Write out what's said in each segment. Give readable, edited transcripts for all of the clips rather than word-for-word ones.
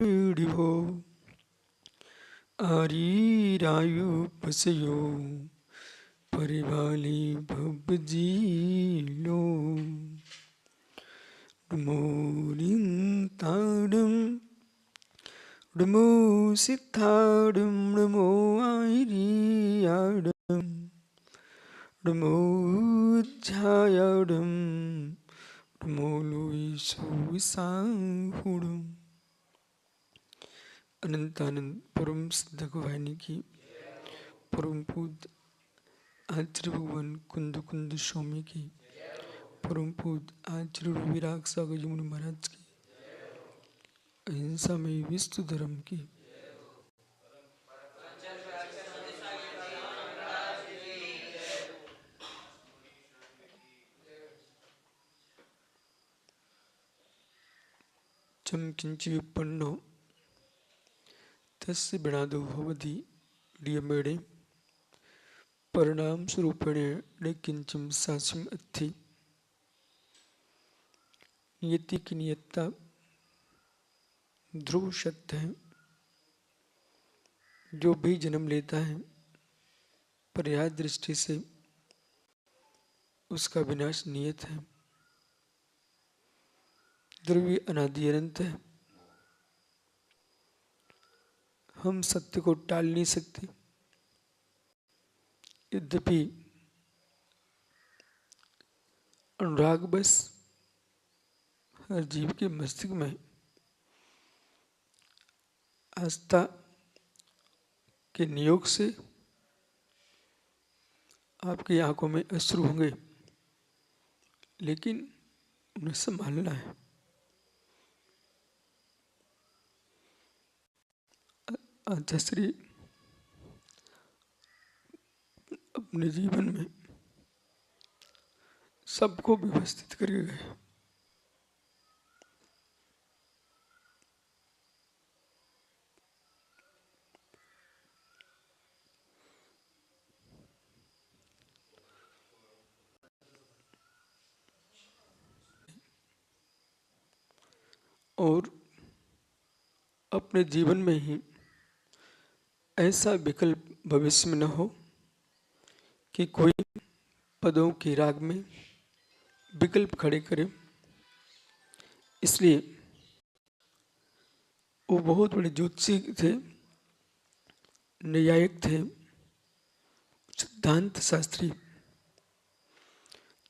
ीडिवो आरीरायुपसयो परिवाली भवजीलो डुमोरिंताडम डुमो सिद्धाडम डुमो आईरियाडम डुमो झायाडम डुमो लुईसो विसाहुडम। अनंतानंद परम सिद्ध गोवानी की परम पूज्य आचार्य भगवान कुंद कुंद स्वामी की परम पूज्य आचार्य विराग सागर जी मुनि महाराज की अहिंसा में विश्व धर्म की चम किंच विपन्नो तस्य बिनादो भवति डियमेडे परिणाम स्वरूपेणे ने किंचम सासिम अत्थि। नियति की नियतता ध्रुव सत्य है। जो भी जन्म लेता है पर्याय दृष्टि से उसका विनाश नियत है। ध्रुवी अनादि अनंत है। हम सत्य को टाल नहीं सकते। यद्यपि अनुराग बस हर जीव के मस्तिष्क में आस्था के नियोग से आपकी आंखों में अश्रु होंगे, लेकिन उन्हें संभालना है। आचार्य अपने जीवन में सबको व्यवस्थित करके गए। और अपने जीवन में ही ऐसा विकल्प भविष्य में न हो कि कोई पदों के राग में विकल्प खड़े करे। इसलिए वो बहुत बड़े ज्योतिषी थे, न्यायिक थे, सिद्धांत शास्त्री,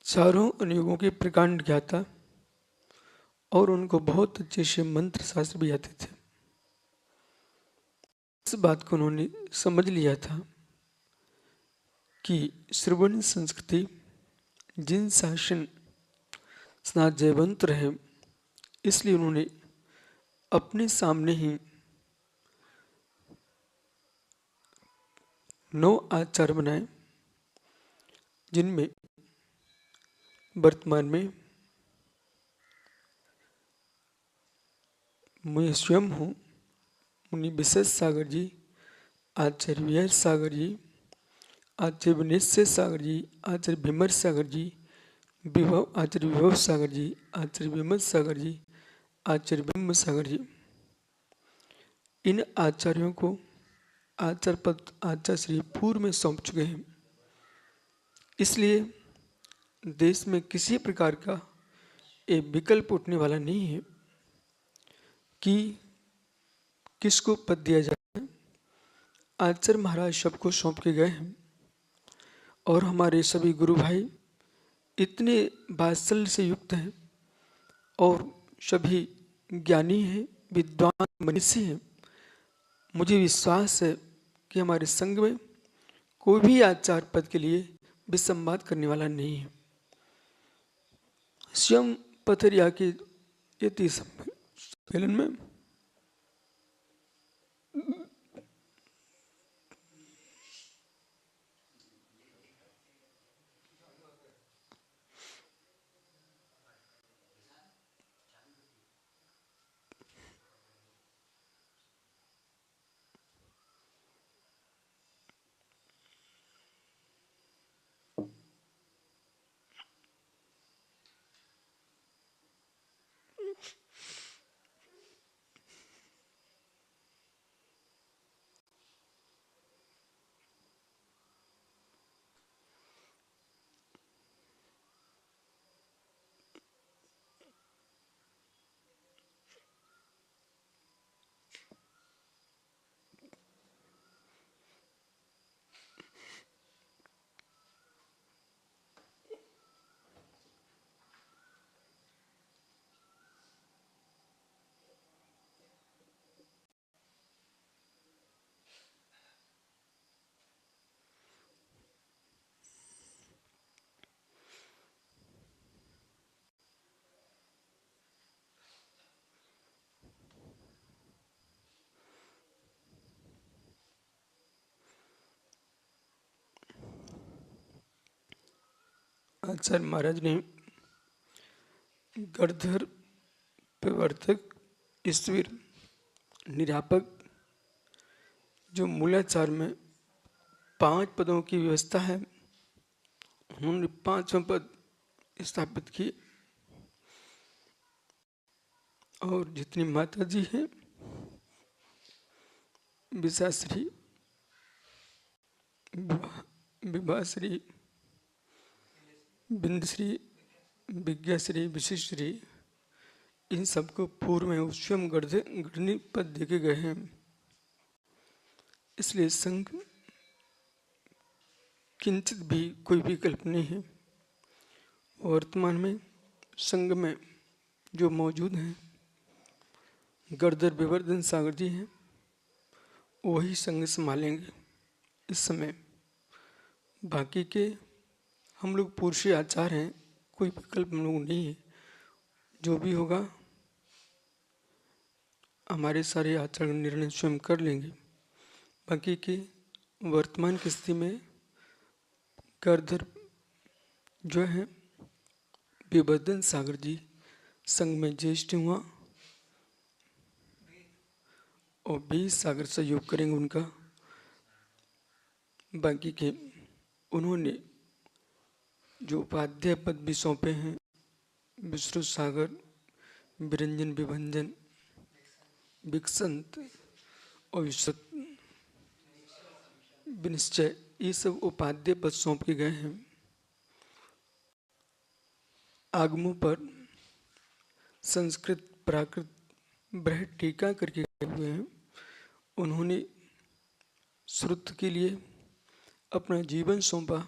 चारों अनुयोगों के प्रकांड ज्ञाता और उनको बहुत अच्छे से मंत्र शास्त्र भी आते थे। इस बात को उन्होंने समझ लिया था कि श्रवण संस्कृति जिन शासन स्नात जयवंत रहे, इसलिए उन्होंने अपने सामने ही 9 आचार बनाए, जिनमें वर्तमान में मैं स्वयं हूँ, मुनि विशेष सागर जी, आचार्य वीर सागर जी, आचार्य विनिश्चय सागर जी, आचार्य विमर सागर जी, विभव आचार्य विभव सागर जी, आचार्य विमल सागर जी, आचार्य ब्रह्म सागर जी। इन आचार्यों को आचार्य पद आचार्य श्री पूर्व में सौंप चुके हैं। इसलिए देश में किसी प्रकार का एक विकल्प उठने वाला नहीं है कि किसको पद दिया जाए। आचार्य महाराज सबको सौंप के गए हैं और हमारे सभी गुरु भाई इतने वात्सल्य से युक्त हैं और सभी ज्ञानी हैं, विद्वान मनीषी हैं। मुझे विश्वास है कि हमारे संघ में कोई भी आचार्य पद के लिए विसंवाद करने वाला नहीं है। स्वयं पथरिया के यति सम्मेलन में आचार्य महाराज ने गणधर, प्रवर्तक, ईश्वर, निरापक, जो मूलाचार में 5 पदों की व्यवस्था है, उन्होंने 5वें पद स्थापित किए। और जितनी माता जी हैं, विशाश्री, विभाश्री, बिंदश्री, विज्ञाश्री, विशिष्टश्री, इन सबको पूर्व में स्वयं गणनी पद देखे गए हैं। इसलिए संघ किंचित भी कोई विकल्प नहीं है। वर्तमान में संघ में जो मौजूद हैं, गणधर विवर्धन सागर जी हैं, वही संघ संभालेंगे इस समय। बाकी के हम लोग पुरुषी आचार हैं, कोई विकल्प हम लोग नहीं है। जो भी होगा हमारे सारे आचार निर्णय स्वयं कर लेंगे। बाकी के वर्तमान की स्थिति में गणधर जो है विवर्धन सागर जी संघ में ज्येष्ठ हुआ और 20 सागर सहयोग करेंगे उनका। बाकी के उन्होंने जो उपाध्याय पद भी सौंपे हैं, विश्रुत सागर, विरंजन, विभंजन, विकसंत और विनिश्चय, ये सब उपाध्याय पद सौंप के गए हैं। आगमों पर संस्कृत, प्राकृत, बृहद टीका करके गए हुए हैं। उन्होंने श्रुत के लिए अपना जीवन सौंपा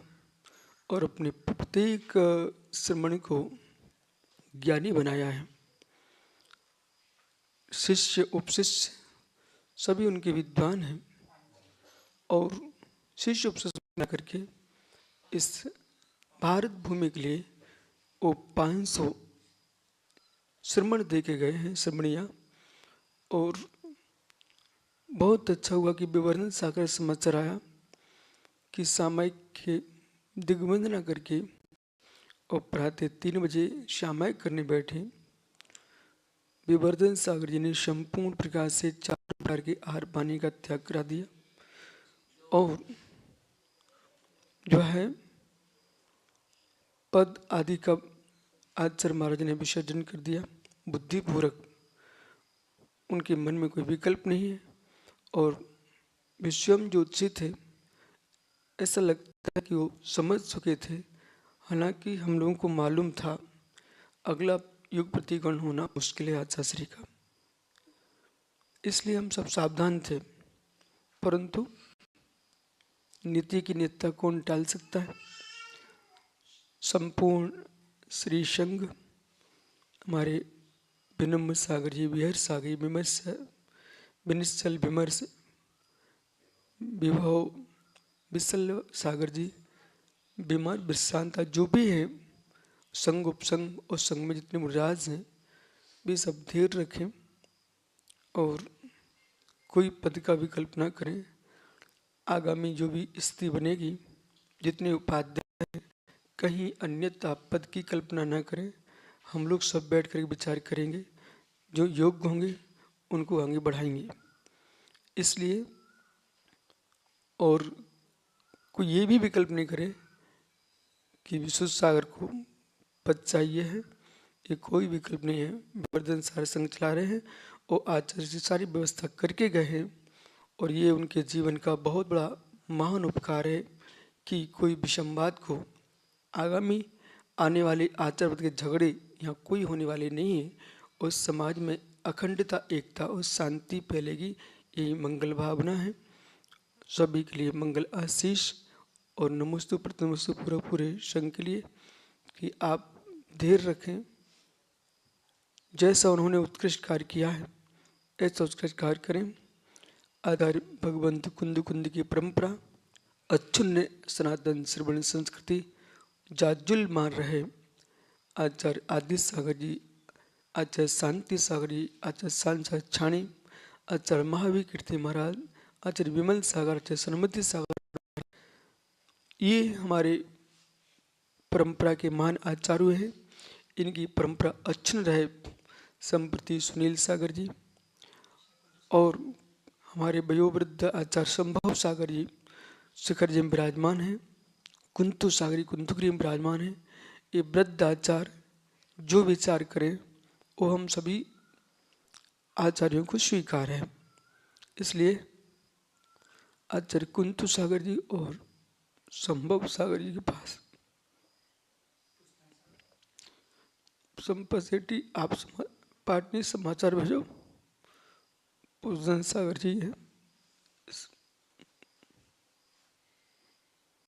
और अपने प्रत्येक श्रमण को ज्ञानी बनाया है। शिष्य, उपशिष्य सभी उनके विद्वान हैं और शिष्य उपशिष्य बना करके इस भारत भूमि के लिए वो 500 श्रमण दे के गए हैं, श्रमणियाँ। और बहुत अच्छा हुआ कि विवर्धन सागर समाचार आया कि सामायिक के दिग्वंदना करके और प्रातः 3 बजे सामायिक करने बैठे। विवर्धन सागर जी ने संपूर्ण प्रकार से 4 प्रकार के आहार पानी का त्याग करा दिया और जो है पद आदि का आचार्य महाराज ने विसर्जन कर दिया। बुद्धिपूर्वक, उनके मन में कोई विकल्प नहीं है और वे स्वयं ज्योतिषी थे। ऐसा लगता है कि वो समझ चुके थे। हालांकि हम लोगों को मालूम था अगला युग प्रतिगण होना मुश्किल है आचार्य श्री का, इसलिए हम सब सावधान थे। परंतु नीति की नित्यता कौन टाल सकता है। संपूर्ण श्री संघ हमारे विनम्र सागर जी, विहर सागर, विमर्श, विनिश्चल, विमर्श, विभव, विशल सागर जी, बीमार, विश्रांता, जो भी है संघ, उपसंघ और संघ में जितने मुराज हैं वे सब धीर रखें और कोई पद का विकल्प ना करें। आगामी जो भी स्थिति बनेगी, जितने उपाध्याय हैं, कहीं अन्यथा पद की कल्पना ना करें। हम लोग सब बैठ कर विचार करेंगे, जो योग्य होंगे उनको आगे बढ़ाएंगे। इसलिए और कोई ये भी विकल्प नहीं करे कि विश्व सागर को पद चाहिए है, ये कोई विकल्प नहीं है। विवर्धन सारे संघ चला रहे हैं और आचार्य जी सारी व्यवस्था करके गए हैं और ये उनके जीवन का बहुत बड़ा महान उपकार है कि कोई विषमवाद को, आगामी आने वाले आचार्य के झगड़े यहाँ कोई होने वाले नहीं है और समाज में अखंडता, एकता और शांति फैलेगी। यही मंगल भावना है। सभी के लिए मंगल आशीष और नमोस्तु प्रतमस्तु पूरे संघ के लिए कि आप धैर्य रखें। जैसा उन्होंने उत्कृष्ट कार्य किया है ऐसा उत्कृष्ट कार्य करें। आधार भगवंत कुंद कुंद की परंपरा, अच्छुन्य सनातन श्रवण संस्कृति जाजुल मार रहे। आचार्य आदि सागर जी, आचार्य शांति सागर जी, आचार्य सांसा छाणी, आचार्य महावीर कीर्ति महाराज, आचार्य विमल सागर, आचार्य सन्मति सागर, ये हमारे परंपरा के महान आचार्य हैं, इनकी परंपरा अक्षुण्ण रहे। संप्रति सुनील सागर जी और हमारे वयोवृद्ध आचार्य संभव सागर जी शिखर जी में विराजमान हैं। कुंतु सागरी कुंतुगिरी में विराजमान हैं। ये वृद्ध आचार्य जो विचार करें वो हम सभी आचार्यों को स्वीकार है। इसलिए आचार्य कुंतु सागर जी और संभव सागर जी के पास संपसेटी आप पाटनी समाचार भेजो। पूजन सागर जी है।